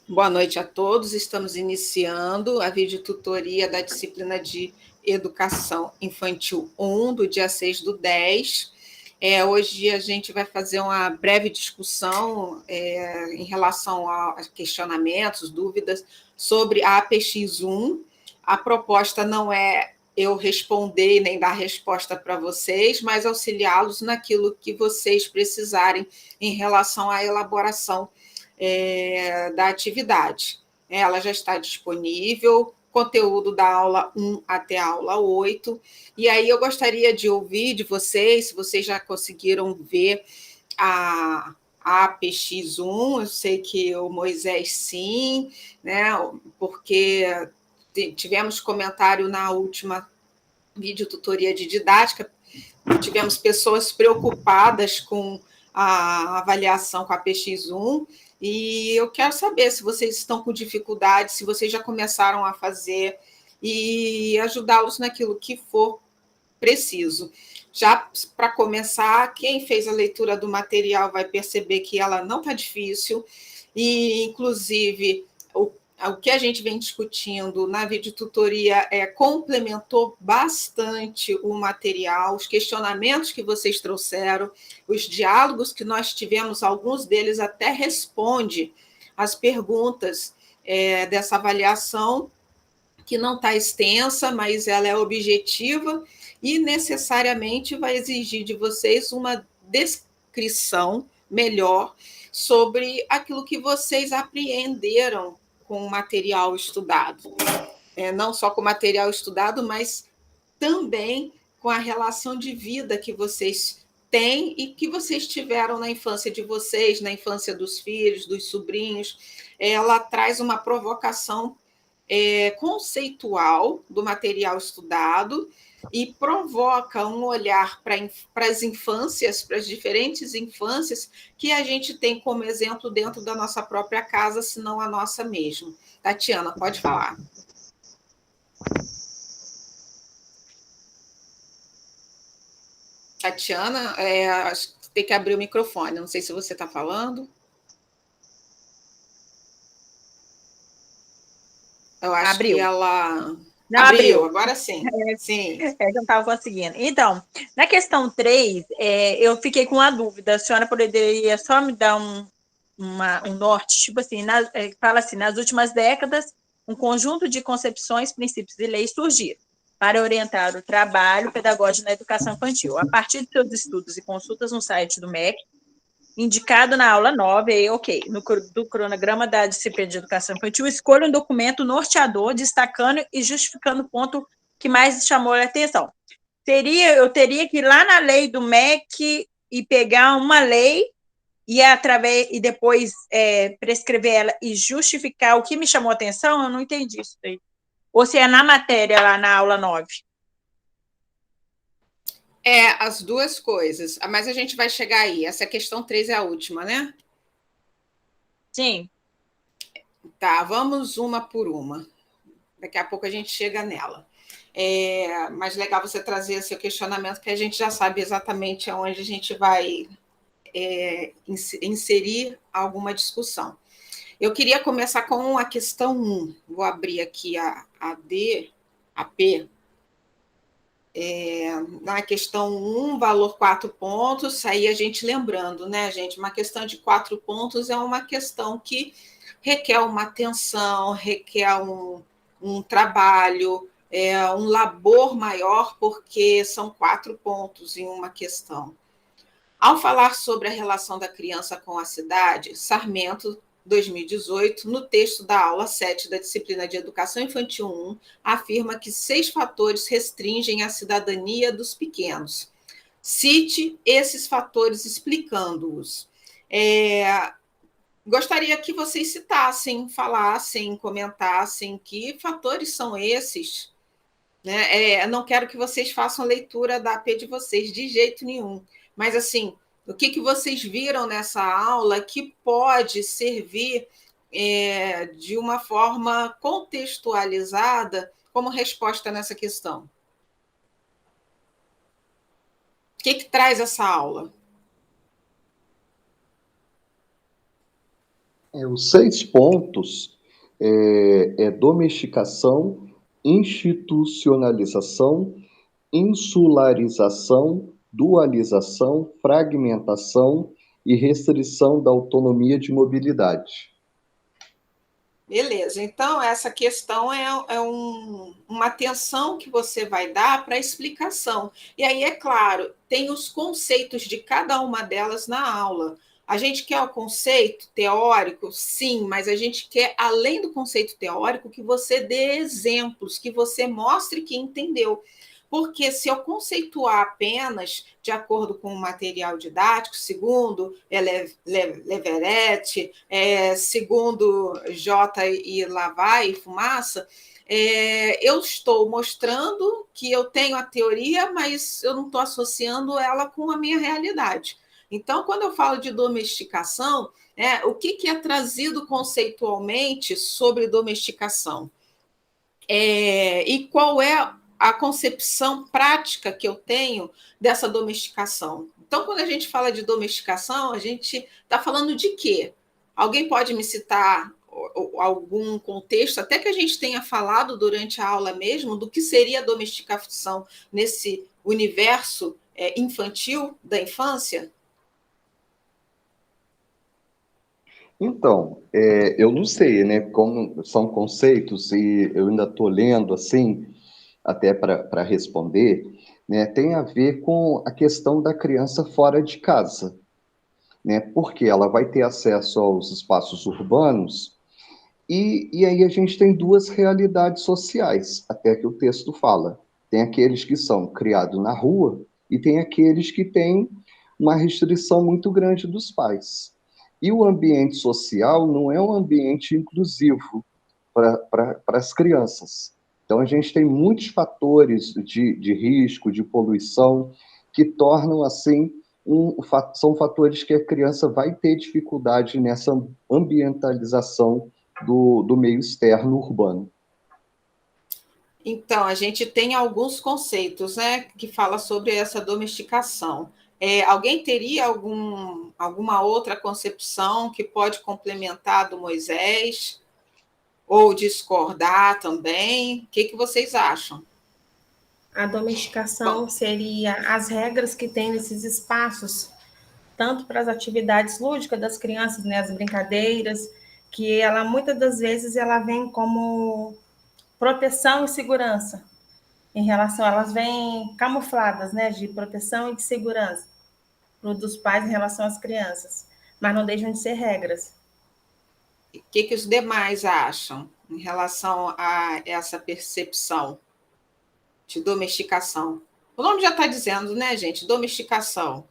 Boa noite a todos. Estamos iniciando a videotutoria da disciplina de Educação Infantil 1, do dia 6/10. Hoje a gente vai fazer uma breve discussão em relação a questionamentos, dúvidas sobre a APX1. A proposta não é eu responder nem dar resposta para vocês, mas auxiliá-los naquilo que vocês precisarem em relação à elaboração da atividade. Ela já está disponível, conteúdo da aula 1 até a aula 8. E aí eu gostaria de ouvir de vocês, se vocês já conseguiram ver a APX1, eu sei que o Moisés sim, né? Porque tivemos comentário na última videotutoria de didática, tivemos pessoas preocupadas com a avaliação com a PX1, e eu quero saber se vocês estão com dificuldade, se vocês já começaram a fazer, e ajudá-los naquilo que for preciso. Já para começar, quem fez a leitura do material vai perceber que ela não está difícil, e, inclusive, o que a gente vem discutindo na videotutoria complementou bastante o material, os questionamentos que vocês trouxeram, os diálogos que nós tivemos, alguns deles até responde as perguntas dessa avaliação, que não está extensa, mas ela é objetiva e necessariamente vai exigir de vocês uma descrição melhor sobre aquilo que vocês apreenderam com o material estudado. Não só com o material estudado, mas também com a relação de vida que vocês têm e que vocês tiveram na infância de vocês, na infância dos filhos, dos sobrinhos. Ela traz uma provocação conceitual do material estudado e provoca um olhar para as infâncias, para as diferentes infâncias que a gente tem como exemplo dentro da nossa própria casa, se não a nossa mesmo. Tatiana, pode falar. Tatiana, acho que tem que abrir o microfone, não sei se você está falando. Eu acho Abriu. que ela... Não, abriu, agora sim. Sim. Eu não estava conseguindo. Então, na questão 3, eu fiquei com uma dúvida. A senhora poderia só me dar um norte? Tipo assim, fala assim, nas últimas décadas, um conjunto de concepções, princípios e leis surgiram para orientar o trabalho pedagógico na educação infantil. A partir de seus estudos e consultas no site do MEC, indicado na aula 9, aí, ok, do cronograma da disciplina de educação infantil, escolha um documento norteador, destacando e justificando o ponto que mais chamou a atenção. Eu teria que ir lá na lei do MEC e pegar uma lei e depois prescrever ela e justificar o que me chamou a atenção? Eu não entendi isso aí. Ou se é na matéria, lá na aula 9? As duas coisas, mas a gente vai chegar aí. Essa questão 3 é a última, né? Sim. Tá, vamos uma por uma. Daqui a pouco a gente chega nela. Mas legal você trazer seu questionamento, que a gente já sabe exatamente aonde a gente vai inserir alguma discussão. Eu queria começar com a questão 1. Vou abrir aqui a D, a P. Na questão 1, valor 4 pontos, aí a gente lembrando, né, gente, uma questão de 4 pontos é uma questão que requer uma atenção, requer um trabalho, um labor maior, porque são 4 pontos em uma questão. Ao falar sobre a relação da criança com a cidade, Sarmento, 2018, no texto da aula 7 da disciplina de Educação Infantil 1, afirma que 6 fatores restringem a cidadania dos pequenos. Cite esses fatores explicando-os. Gostaria que vocês citassem, falassem, comentassem que fatores são esses. Né? Não quero que vocês façam leitura da AP de vocês, de jeito nenhum. Mas, assim, o que vocês viram nessa aula que pode servir de uma forma contextualizada como resposta nessa questão? O que traz essa aula? Os 6 pontos é domesticação, institucionalização, insularização, dualização, fragmentação e restrição da autonomia de mobilidade. Beleza, então essa questão uma atenção que você vai dar para a explicação. E aí, é claro, tem os conceitos de cada uma delas na aula. A gente quer o conceito teórico, sim, mas a gente quer, além do conceito teórico, que você dê exemplos, que você mostre que entendeu. Porque se eu conceituar apenas de acordo com o material didático, segundo Leverett, segundo J. e Lavai e Fumaça, eu estou mostrando que eu tenho a teoria, mas eu não estou associando ela com a minha realidade. Então, quando eu falo de domesticação, o que é trazido conceitualmente sobre domesticação? E qual é a concepção prática que eu tenho dessa domesticação? Então, quando a gente fala de domesticação, a gente está falando de quê? Alguém pode me citar algum contexto, até que a gente tenha falado durante a aula mesmo, do que seria a domesticação nesse universo infantil da infância? Então, eu não sei, né, como são conceitos e eu ainda estou lendo assim, até para responder, né, tem a ver com a questão da criança fora de casa, né, porque ela vai ter acesso aos espaços urbanos e aí a gente tem duas realidades sociais, até que o texto fala. Tem aqueles que são criados na rua e tem aqueles que têm uma restrição muito grande dos pais. E o ambiente social não é um ambiente inclusivo para as crianças. Então, a gente tem muitos fatores de risco, de poluição, que tornam, assim, são fatores que a criança vai ter dificuldade nessa ambientalização do meio externo urbano. Então, a gente tem alguns conceitos, né, que fala sobre essa domesticação. Alguém teria alguma outra concepção que pode complementar a do Moisés? Ou discordar também? O que vocês acham? A domesticação seria as regras que tem nesses espaços, tanto para as atividades lúdicas das crianças, né, as brincadeiras, que ela muitas das vezes ela vem como proteção e segurança. Em relação, elas vêm camufladas, né, de proteção e de segurança dos pais em relação às crianças, mas não deixam de ser regras. O que os demais acham em relação a essa percepção de domesticação? O nome já está dizendo, né, gente? Domesticação.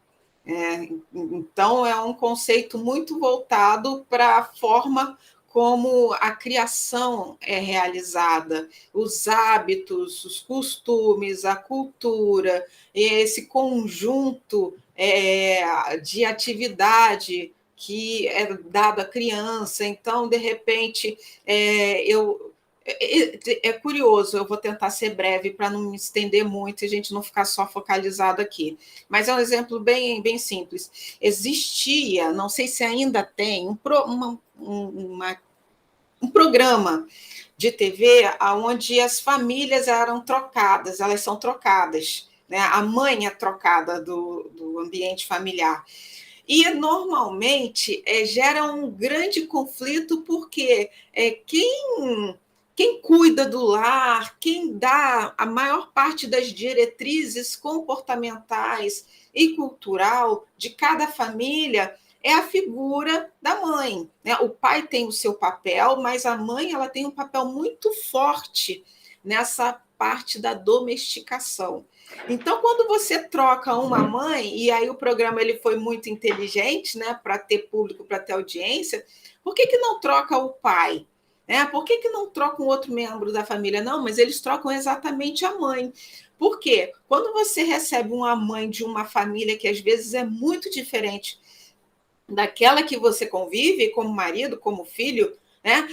Então, é um conceito muito voltado para a forma como a criação é realizada, os hábitos, os costumes, a cultura, esse conjunto de atividade que é dado à criança. Então, de repente, é curioso, eu vou tentar ser breve para não me estender muito e a gente não ficar só focalizado aqui. Mas é um exemplo bem simples. Existia, não sei se ainda tem, um programa de TV onde as famílias eram trocadas, elas são trocadas, né? A mãe é trocada do ambiente familiar. E, normalmente, gera um grande conflito, porque quem cuida do lar, quem dá a maior parte das diretrizes comportamentais e cultural de cada família é a figura da mãe, né? O pai tem o seu papel, mas a mãe ela tem um papel muito forte nessa parte da domesticação. Então, quando você troca uma mãe, e aí o programa ele foi muito inteligente, né, para ter público, para ter audiência, por que não troca o pai? Por que não troca um outro membro da família? Não, mas eles trocam exatamente a mãe. Por quê? Quando você recebe uma mãe de uma família que às vezes é muito diferente daquela que você convive, como marido, como filho, né?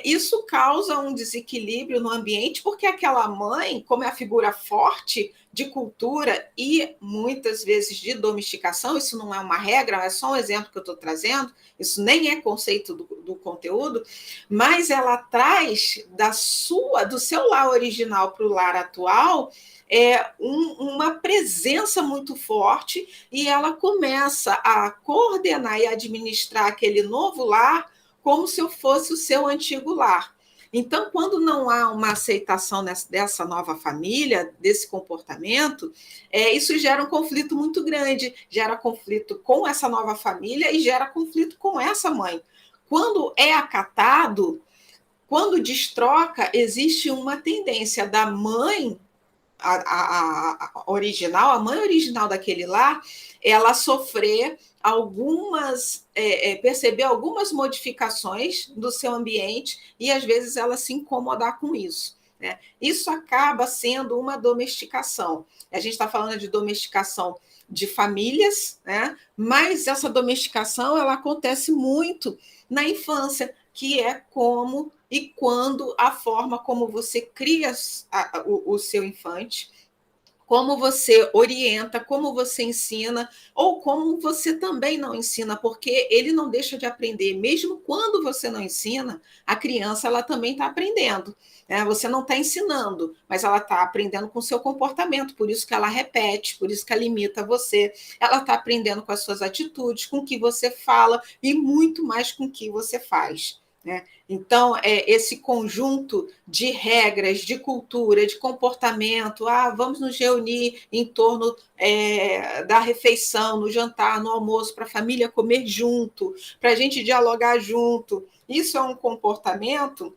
Isso causa um desequilíbrio no ambiente, porque aquela mãe, como é a figura forte de cultura e muitas vezes de domesticação, isso não é uma regra, é só um exemplo que eu estou trazendo, isso nem é conceito do conteúdo, mas ela traz do seu lar original para o lar atual uma presença muito forte, e ela começa a coordenar e administrar aquele novo lar como se eu fosse o seu antigo lar. Então, quando não há uma aceitação dessa nova família, desse comportamento, isso gera um conflito muito grande, gera conflito com essa nova família e gera conflito com essa mãe. Quando é acatado, quando destroca, existe uma tendência da mãe a original, a mãe original daquele lar, ela sofrer perceber algumas modificações do seu ambiente e, às vezes, ela se incomodar com isso, né? Isso acaba sendo uma domesticação. A gente está falando de domesticação de famílias, né? Mas essa domesticação ela acontece muito na infância, que é como e quando a forma como você cria o seu infante, como você orienta, como você ensina, ou como você também não ensina, porque ele não deixa de aprender. Mesmo quando você não ensina, a criança ela também está aprendendo, né? Você não está ensinando, mas ela está aprendendo com o seu comportamento, por isso que ela repete, por isso que ela imita você. Ela está aprendendo com as suas atitudes, com o que você fala e muito mais com o que você faz, né? Então, esse conjunto de regras, de cultura, de comportamento, vamos nos reunir em torno da refeição, no jantar, no almoço, para a família comer junto, para a gente dialogar junto. Isso é um comportamento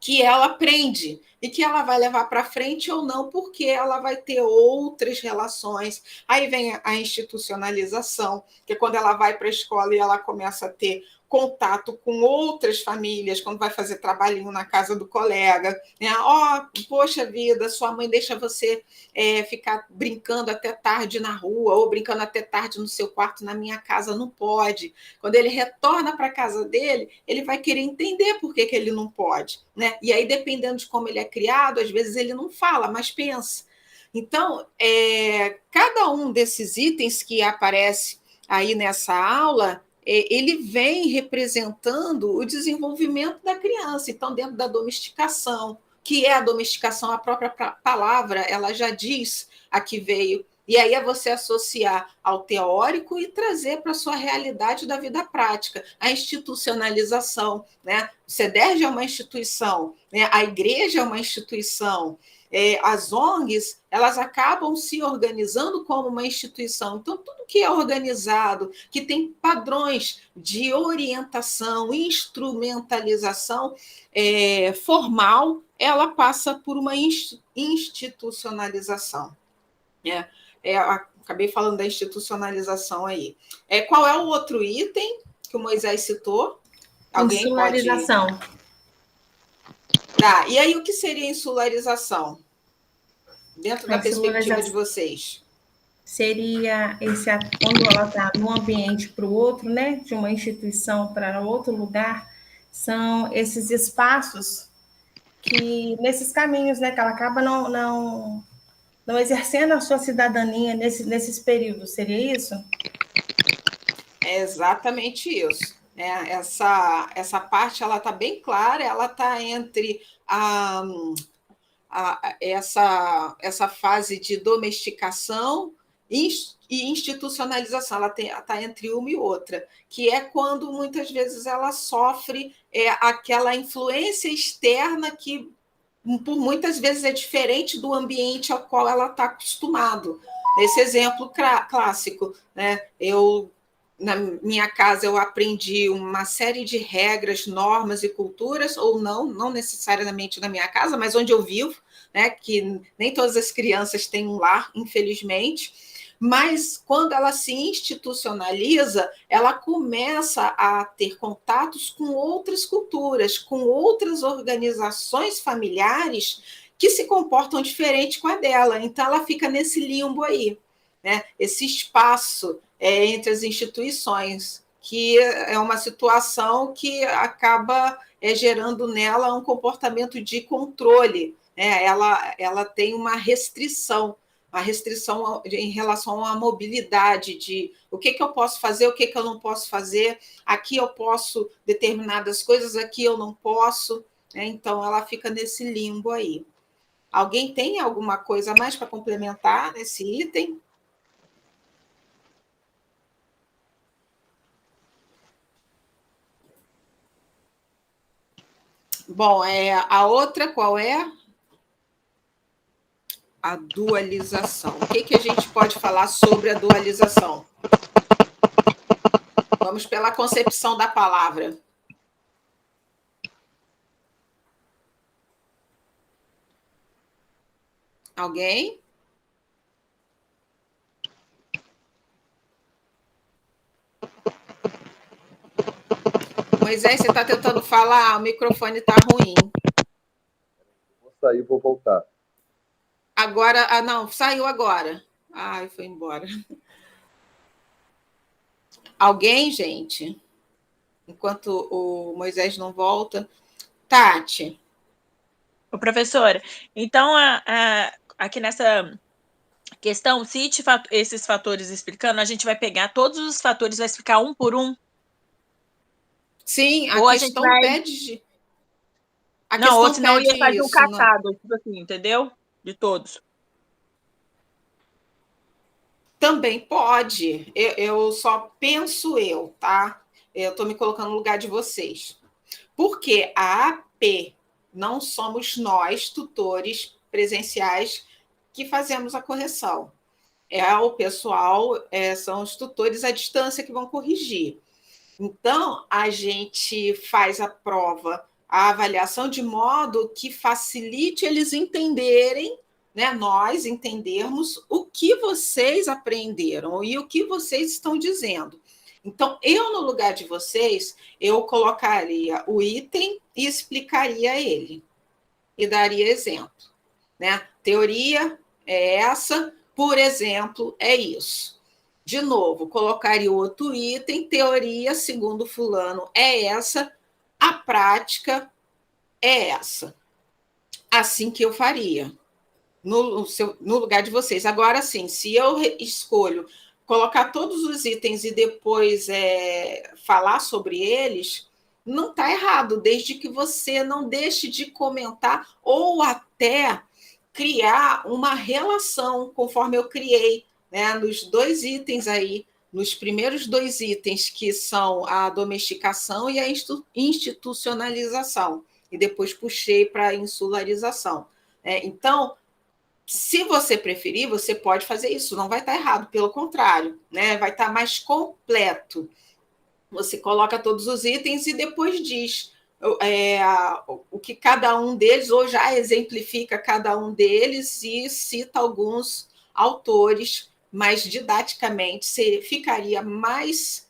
que ela aprende e que ela vai levar para frente ou não, porque ela vai ter outras relações. Aí vem a institucionalização, que é quando ela vai para a escola e ela começa a ter contato com outras famílias, quando vai fazer trabalhinho na casa do colega, né? Poxa vida, sua mãe deixa você ficar brincando até tarde na rua, ou brincando até tarde no seu quarto, na minha casa não pode. Quando ele retorna para a casa dele, ele vai querer entender por que ele não pode, né? E aí, dependendo de como ele é criado, às vezes ele não fala, mas pensa. Então, cada um desses itens que aparece aí nessa aula, ele vem representando o desenvolvimento da criança. Então, dentro da domesticação, que é a domesticação, a própria palavra, ela já diz a que veio. E aí é você associar ao teórico e trazer para a sua realidade da vida prática. A institucionalização, né? O CEDERJ é uma instituição, né? A igreja é uma instituição, as ONGs, elas acabam se organizando como uma instituição. Então, tudo que é organizado, que tem padrões de orientação, instrumentalização formal, ela passa por uma institucionalização. Acabei falando da institucionalização aí. Qual é o outro item que o Moisés citou? Alguém insularização. Pode... Tá, e aí o que seria insularização? Dentro da perspectiva de vocês. Seria quando ela está num ambiente para o outro, né? De uma instituição para outro lugar, são esses espaços que, nesses caminhos, né? Que ela acaba não exercendo a sua cidadania nesses períodos, seria isso? É exatamente isso. Essa parte ela está bem clara, ela está entre essa fase de domesticação e institucionalização, ela está entre uma e outra, que é quando muitas vezes ela sofre aquela influência externa que por muitas vezes é diferente do ambiente ao qual ela está acostumado. Esse exemplo clássico, né? Na minha casa, eu aprendi uma série de regras, normas e culturas, ou não necessariamente na minha casa, mas onde eu vivo, né? Que nem todas as crianças têm um lar, infelizmente, mas quando ela se institucionaliza, ela começa a ter contatos com outras culturas, com outras organizações familiares que se comportam diferente com a dela. Então, ela fica nesse limbo aí, né? Esse espaço entre as instituições que é uma situação que acaba gerando nela um comportamento de controle, né? Ela tem uma restrição em relação à mobilidade, de o que eu posso fazer, o que eu não posso fazer, aqui eu posso determinadas coisas, aqui eu não posso, né? Então ela fica nesse limbo aí. Alguém tem alguma coisa a mais para complementar nesse item? Bom, a outra qual é? A dualização. O que a gente pode falar sobre a dualização? Vamos pela concepção da palavra. Alguém? Moisés, você está tentando falar? O microfone está ruim. Vou sair, vou voltar. Agora, não, saiu agora. Ai, foi embora. Alguém, gente? Enquanto o Moisés não volta. Tati. Ô, professora, então, aqui nessa questão, se esses fatores explicando, a gente vai pegar todos os fatores, vai explicar um por um? Sim, a ou questão vai... pede... Não, ou senão ia fazer um catado, tipo assim, entendeu? De todos. Também pode. Eu só penso tá? Eu estou me colocando no lugar de vocês. Porque a AP não somos nós, tutores presenciais, que fazemos a correção. O pessoal, são os tutores à distância que vão corrigir. Então, a gente faz a prova, a avaliação de modo que facilite eles entenderem, né, nós entendermos o que vocês aprenderam e o que vocês estão dizendo. Então, eu, no lugar de vocês, eu colocaria o item e explicaria ele. E daria exemplo. Né? Teoria é essa, por exemplo, é isso. De novo, colocaria outro item, teoria, segundo fulano, é essa, a prática é essa. Assim que eu faria, no lugar de vocês. Agora, sim, se eu escolho colocar todos os itens e depois falar sobre eles, não está errado, desde que você não deixe de comentar ou até criar uma relação, conforme eu criei, né, nos dois itens aí, nos primeiros dois itens, que são a domesticação e a institucionalização, e depois puxei para a insularização. Então, se você preferir, você pode fazer isso, não vai estar errado, pelo contrário, né? Vai estar mais completo. Você coloca todos os itens e depois diz o que cada um deles, ou já exemplifica cada um deles e cita alguns autores, mas didaticamente ficaria mais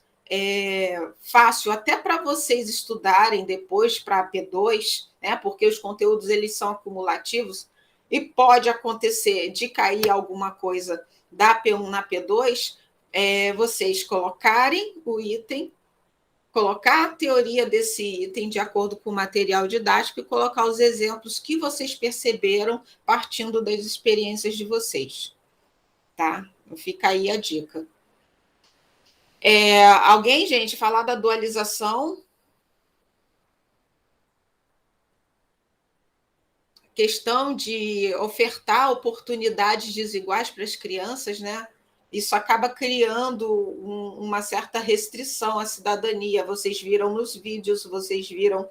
fácil até para vocês estudarem depois para a P2, né? Porque os conteúdos eles são acumulativos, e pode acontecer de cair alguma coisa da P1 na P2, vocês colocarem o item, colocar a teoria desse item de acordo com o material didático e colocar os exemplos que vocês perceberam partindo das experiências de vocês. Tá? Fica aí a dica. Alguém, gente, falar da dualização? Questão de ofertar oportunidades desiguais para as crianças, né? Isso acaba criando uma certa restrição à cidadania. Vocês viram nos vídeos, vocês viram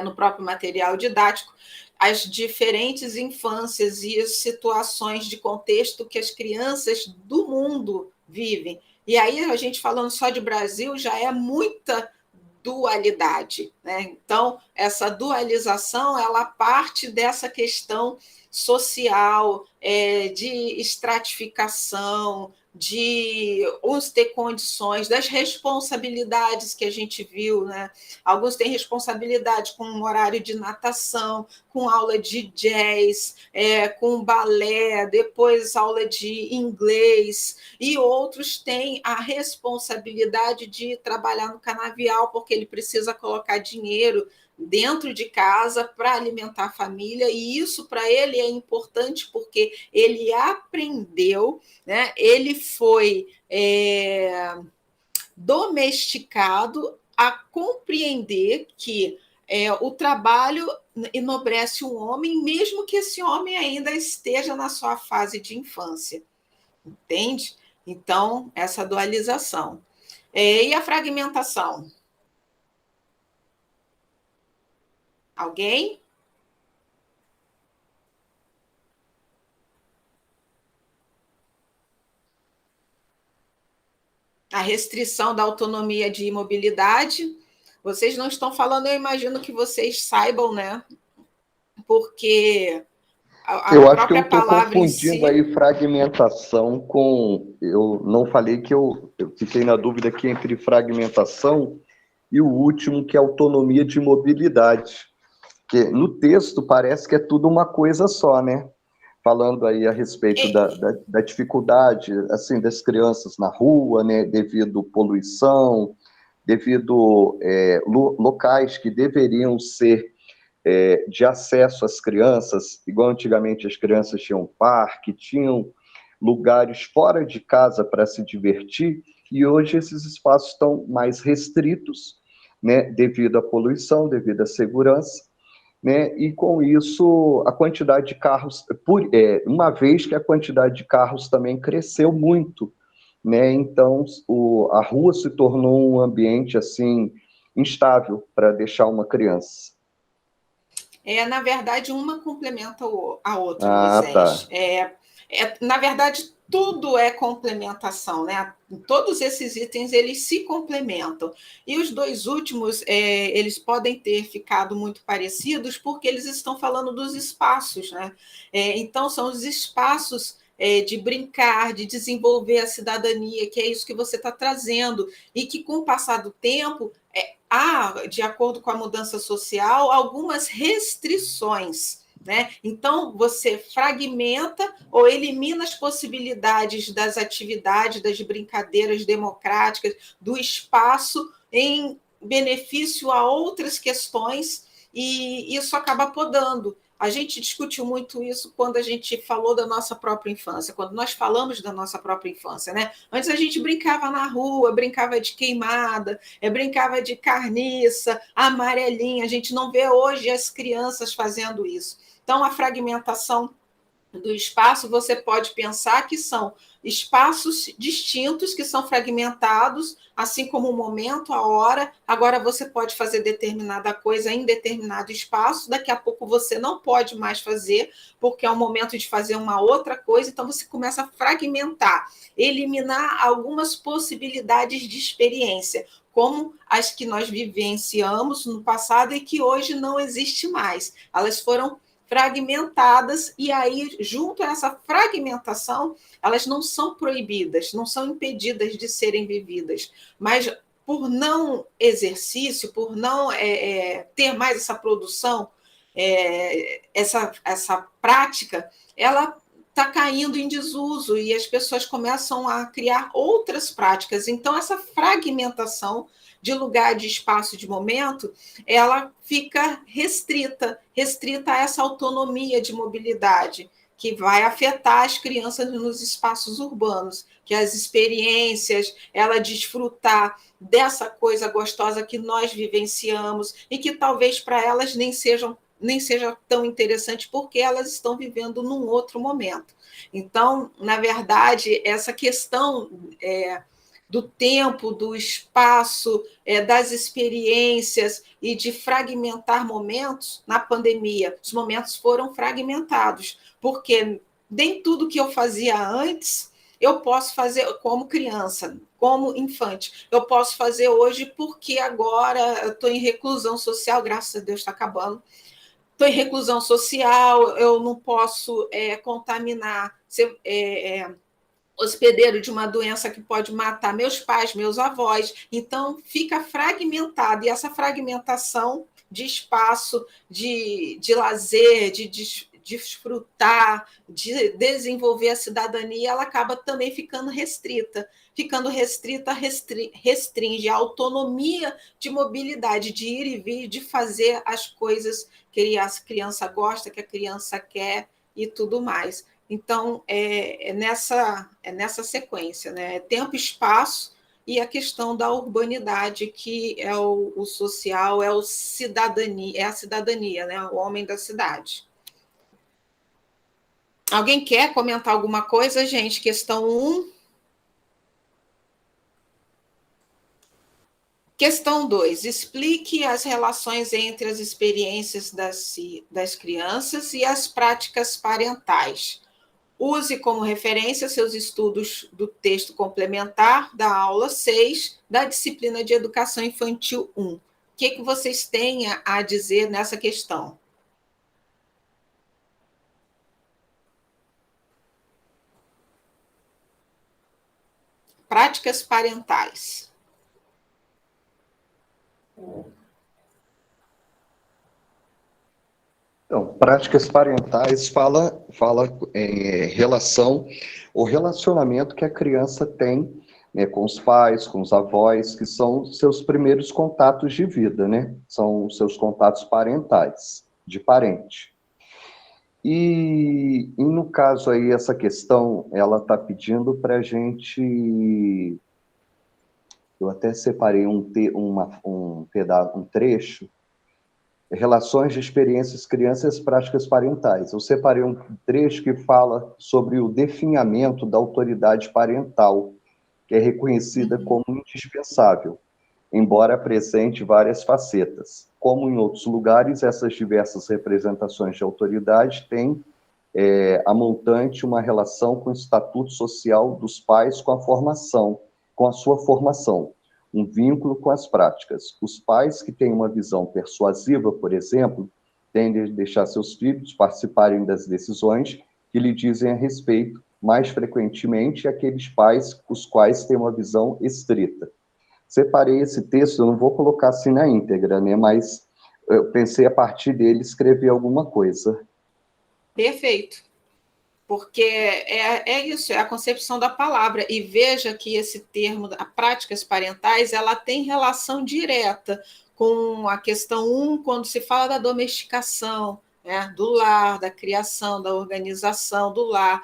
no próprio material didático, as diferentes infâncias e as situações de contexto que as crianças do mundo vivem. E aí, a gente falando só de Brasil, já é muita dualidade, né? Então, essa dualização, ela parte dessa questão social, de estratificação, de uns ter condições, das responsabilidades que a gente viu, né? Alguns têm responsabilidade com um horário de natação, com aula de jazz, com balé, depois aula de inglês, e outros têm a responsabilidade de trabalhar no canavial, porque ele precisa colocar dinheiro dentro de casa para alimentar a família, e isso para ele é importante porque ele aprendeu, né? Ele foi domesticado a compreender que o trabalho enobrece um homem, mesmo que esse homem ainda esteja na sua fase de infância, entende? Então, essa dualização. E a fragmentação? Alguém? A restrição da autonomia de mobilidade. Vocês não estão falando, eu imagino que vocês saibam, né? Porque eu acho que eu estou confundindo aí fragmentação com... Eu não falei que eu fiquei na dúvida aqui entre fragmentação e o último, que é autonomia de mobilidade. Que no texto parece que é tudo uma coisa só, né? Falando aí a respeito da dificuldade, assim, das crianças na rua, né? Devido à poluição, devido locais que deveriam ser de acesso às crianças, igual antigamente as crianças tinham parque, tinham lugares fora de casa para se divertir, e hoje esses espaços estão mais restritos, né, devido à poluição, devido à segurança, né, e com isso a quantidade de carros, uma vez que a quantidade de carros também cresceu muito, né, então a rua se tornou um ambiente assim instável para deixar uma criança. Na verdade, uma complementa a outra, Moisés. Tá. Na verdade, tudo é complementação, né? Todos esses itens, eles se complementam. E os dois últimos, eles podem ter ficado muito parecidos porque eles estão falando dos espaços, né? Então, são os espaços de brincar, de desenvolver a cidadania, que é isso que você está trazendo, e que, com o passar do tempo, há, de acordo com a mudança social, algumas restrições, né? Então, você fragmenta ou elimina as possibilidades das atividades, das brincadeiras democráticas, do espaço em benefício a outras questões, e isso acaba podando. A gente discutiu muito isso quando a gente falou da nossa própria infância, quando nós falamos da nossa própria infância, né? Antes a gente brincava na rua, brincava de queimada, brincava de carniça, amarelinha. A gente não vê hoje as crianças fazendo isso. Então, a fragmentação do espaço, você pode pensar que são espaços distintos, que são fragmentados, assim como o momento, a hora. Agora você pode fazer determinada coisa em determinado espaço, daqui a pouco você não pode mais fazer, porque é o momento de fazer uma outra coisa, então você começa a fragmentar, eliminar algumas possibilidades de experiência, como as que nós vivenciamos no passado e que hoje não existe mais. Elas foram fragmentadas, e aí, junto a essa fragmentação, elas não são proibidas, não são impedidas de serem vividas, mas por não exercício, por não ter mais essa produção, essa prática, ela está caindo em desuso e as pessoas começam a criar outras práticas. Então, essa fragmentação de lugar, de espaço, de momento, ela fica restrita a essa autonomia de mobilidade, que vai afetar as crianças nos espaços urbanos, que as experiências, ela desfrutar dessa coisa gostosa que nós vivenciamos e que talvez para elas nem seja tão interessante, porque elas estão vivendo num outro momento. Então, na verdade, essa questão do tempo, do espaço, das experiências e de fragmentar momentos, na pandemia, os momentos foram fragmentados, porque nem tudo que eu fazia antes eu posso fazer como criança, como infante. Eu posso fazer hoje porque agora eu estou em reclusão social, graças a Deus está acabando. Estou em reclusão social, eu não posso contaminar hospedeiro de uma doença que pode matar meus pais, meus avós. Então, fica fragmentado, e essa fragmentação de espaço, de lazer, de desfrutar, de desenvolver a cidadania, ela acaba também ficando restrita. Ficando restrita, restringe a autonomia de mobilidade, de ir e vir, de fazer as coisas que a criança gosta, que a criança quer e tudo mais. Então, é nessa sequência, né? Tempo e espaço e a questão da urbanidade, que é o social, é a cidadania, né? O homem da cidade. Alguém quer comentar alguma coisa, gente? Questão 1. Questão 2. Explique as relações entre as experiências das crianças e as práticas parentais. Use como referência seus estudos do texto complementar da aula 6 da disciplina de Educação Infantil 1. O que vocês têm a dizer nessa questão? Práticas parentais. Então, práticas parentais fala relação, o relacionamento que a criança tem, né, com os pais, com os avós, que são seus primeiros contatos de vida, né? São seus contatos parentais, de parente. E no caso aí, essa questão, ela está pedindo para a gente... Eu até separei um trecho, relações de experiências, crianças, práticas parentais. Eu separei um trecho que fala sobre o definhamento da autoridade parental, que é reconhecida como indispensável, embora apresente várias facetas. Como em outros lugares, essas diversas representações de autoridade têm a montante uma relação com o estatuto social dos pais com a sua formação, um vínculo com as práticas. Os pais que têm uma visão persuasiva, por exemplo, tendem a deixar seus filhos participarem das decisões que lhe dizem a respeito, mais frequentemente aqueles pais os quais têm uma visão estrita. Separei esse texto, eu não vou colocar assim na íntegra, né, mas eu pensei a partir dele escrever alguma coisa. Perfeito. Porque é isso, é a concepção da palavra. E veja que esse termo, a práticas parentais, ela tem relação direta com a questão 1, quando se fala da domesticação, né, do lar, da criação, da organização do lar,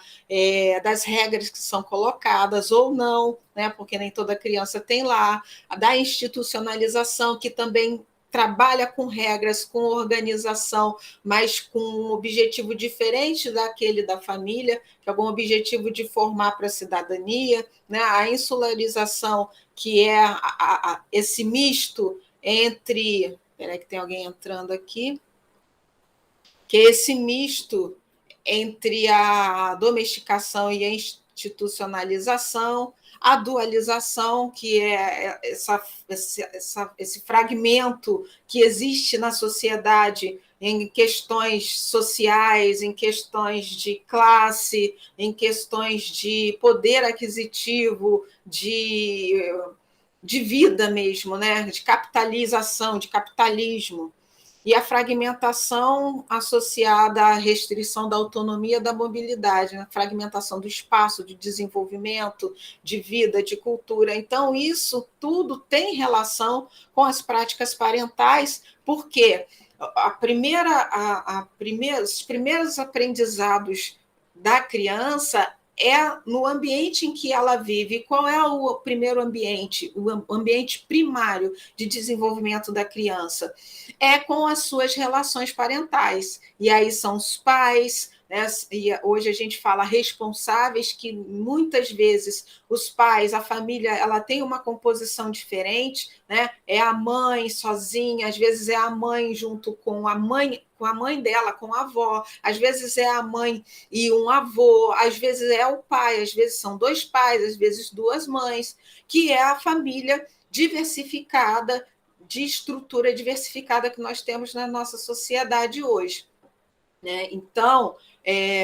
das regras que são colocadas ou não, né, porque nem toda criança tem lar, da institucionalização, que também trabalha com regras, com organização, mas com um objetivo diferente daquele da família, que é algum objetivo de formar para a cidadania, né? A insularização, que é esse misto entre... Espera aí que tem alguém entrando aqui. Que é esse misto entre a domesticação e a institucionalização, a dualização, que é esse fragmento que existe na sociedade em questões sociais, em questões de classe, em questões de poder aquisitivo, de vida mesmo, né? De capitalização, de capitalismo. E a fragmentação associada à restrição da autonomia da mobilidade, né? Fragmentação do espaço, de desenvolvimento, de vida, de cultura. Então, isso tudo tem relação com as práticas parentais, porque os primeiros aprendizados da criança é no ambiente em que ela vive. Qual é o primeiro ambiente? O ambiente primário de desenvolvimento da criança é com as suas relações parentais. E aí são os pais, né? E hoje a gente fala responsáveis, que muitas vezes os pais, a família, ela tem uma composição diferente, né? É a mãe sozinha, às vezes é a mãe junto com a mãe dela, com a avó, às vezes é a mãe e um avô, às vezes é o pai, às vezes são dois pais, às vezes duas mães, que é a família diversificada, de estrutura diversificada que nós temos na nossa sociedade hoje, né? Então,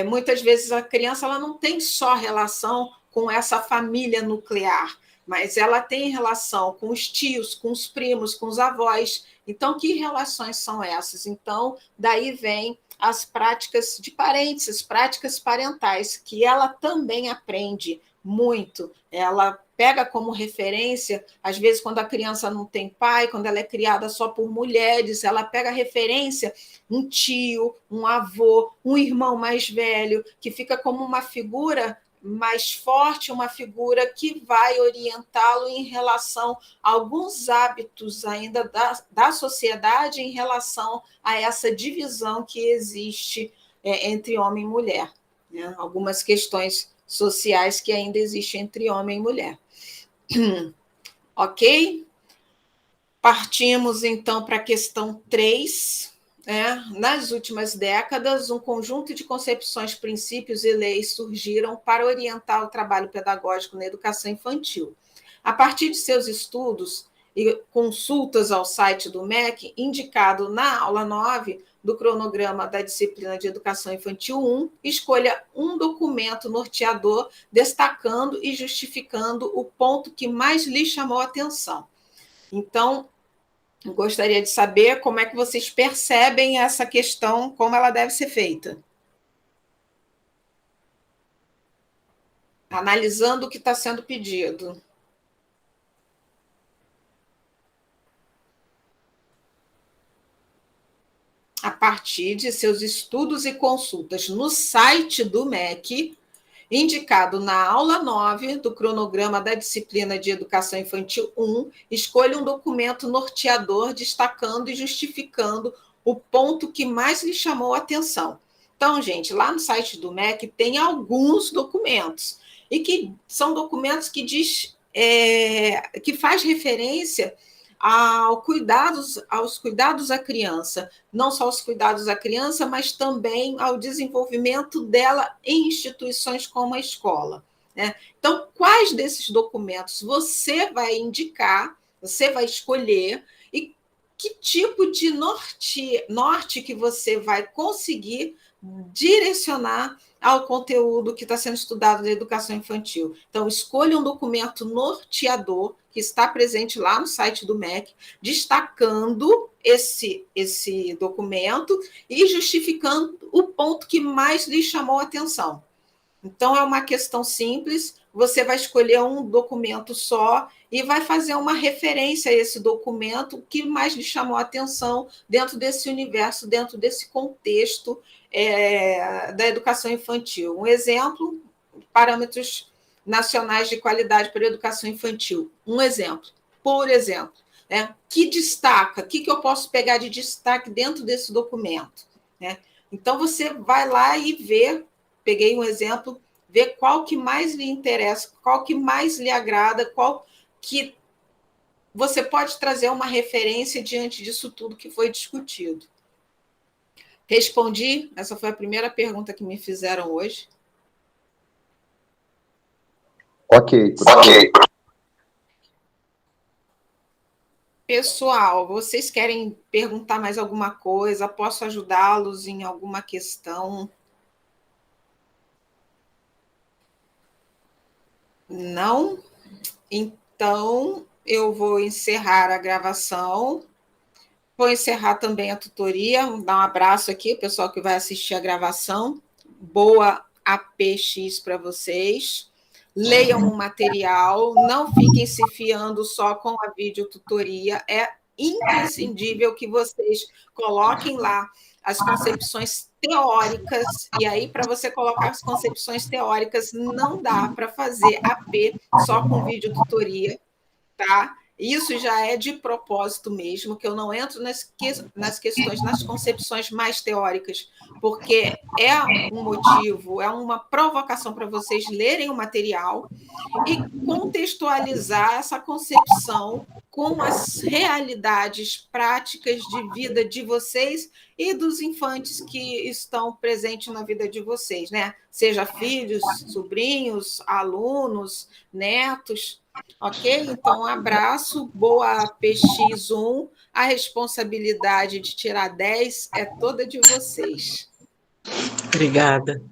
muitas vezes a criança ela não tem só relação com essa família nuclear, mas ela tem relação com os tios, com os primos, com os avós. Então, que relações são essas? Então, daí vem as práticas de parentes, as práticas parentais, que ela também aprende muito. Ela pega como referência, às vezes, quando a criança não tem pai, quando ela é criada só por mulheres, ela pega referência um tio, um avô, um irmão mais velho, que fica como uma figura mais forte, uma figura que vai orientá-lo em relação a alguns hábitos ainda da sociedade em relação a essa divisão que existe entre homem e mulher, né? Algumas questões sociais que ainda existem entre homem e mulher. Ok? Partimos, então, para a questão 3. Nas últimas décadas, um conjunto de concepções, princípios e leis surgiram para orientar o trabalho pedagógico na educação infantil. A partir de seus estudos e consultas ao site do MEC, indicado na aula 9 do cronograma da disciplina de Educação Infantil 1, escolha um documento norteador destacando e justificando o ponto que mais lhe chamou a atenção. Então, gostaria de saber como é que vocês percebem essa questão, como ela deve ser feita. Analisando o que está sendo pedido. A partir de seus estudos e consultas no site do MEC, indicado na aula 9 do cronograma da disciplina de Educação Infantil 1, escolha um documento norteador destacando e justificando o ponto que mais lhe chamou a atenção. Então, gente, lá no site do MEC tem alguns documentos, e que são documentos que que faz referência aos cuidados à criança, não só aos cuidados à criança, mas também ao desenvolvimento dela em instituições como a escola, né? Então, quais desses documentos você vai indicar, você vai escolher, e que tipo de norte que você vai conseguir direcionar ao conteúdo que está sendo estudado na educação infantil. Então, escolha um documento norteador que está presente lá no site do MEC, destacando esse documento e justificando o ponto que mais lhe chamou a atenção. Então, é uma questão simples, você vai escolher um documento só e vai fazer uma referência a esse documento que mais lhe chamou a atenção dentro desse universo, dentro desse contexto da educação infantil. Um exemplo, parâmetros nacionais de qualidade para a educação infantil. Um exemplo, por exemplo, que destaca, o que eu posso pegar de destaque dentro desse documento, né? Então, você vai lá e vê, peguei um exemplo, vê qual que mais lhe interessa, qual que mais lhe agrada, qual que você pode trazer uma referência diante disso tudo que foi discutido. Respondi? Essa foi a primeira pergunta que me fizeram hoje. Ok. Pessoal, vocês querem perguntar mais alguma coisa? Posso ajudá-los em alguma questão? Não? Então, eu vou encerrar a gravação. Vou encerrar também a tutoria. Vou dar um abraço aqui, pessoal que vai assistir a gravação. Boa APX para vocês. Leiam o material, não fiquem se fiando só com a videotutoria. É imprescindível que vocês coloquem lá as concepções teóricas, e aí, para você colocar as concepções teóricas, não dá para fazer AP só com videotutoria, tá? Isso já é de propósito mesmo, que eu não entro nas questões, nas concepções mais teóricas, porque é um motivo, é uma provocação para vocês lerem o material e contextualizar essa concepção com as realidades práticas de vida de vocês e dos infantes que estão presentes na vida de vocês, né? Seja filhos, sobrinhos, alunos, netos. Ok? Então, um abraço, boa PX1. A responsabilidade de tirar 10 é toda de vocês. Obrigada.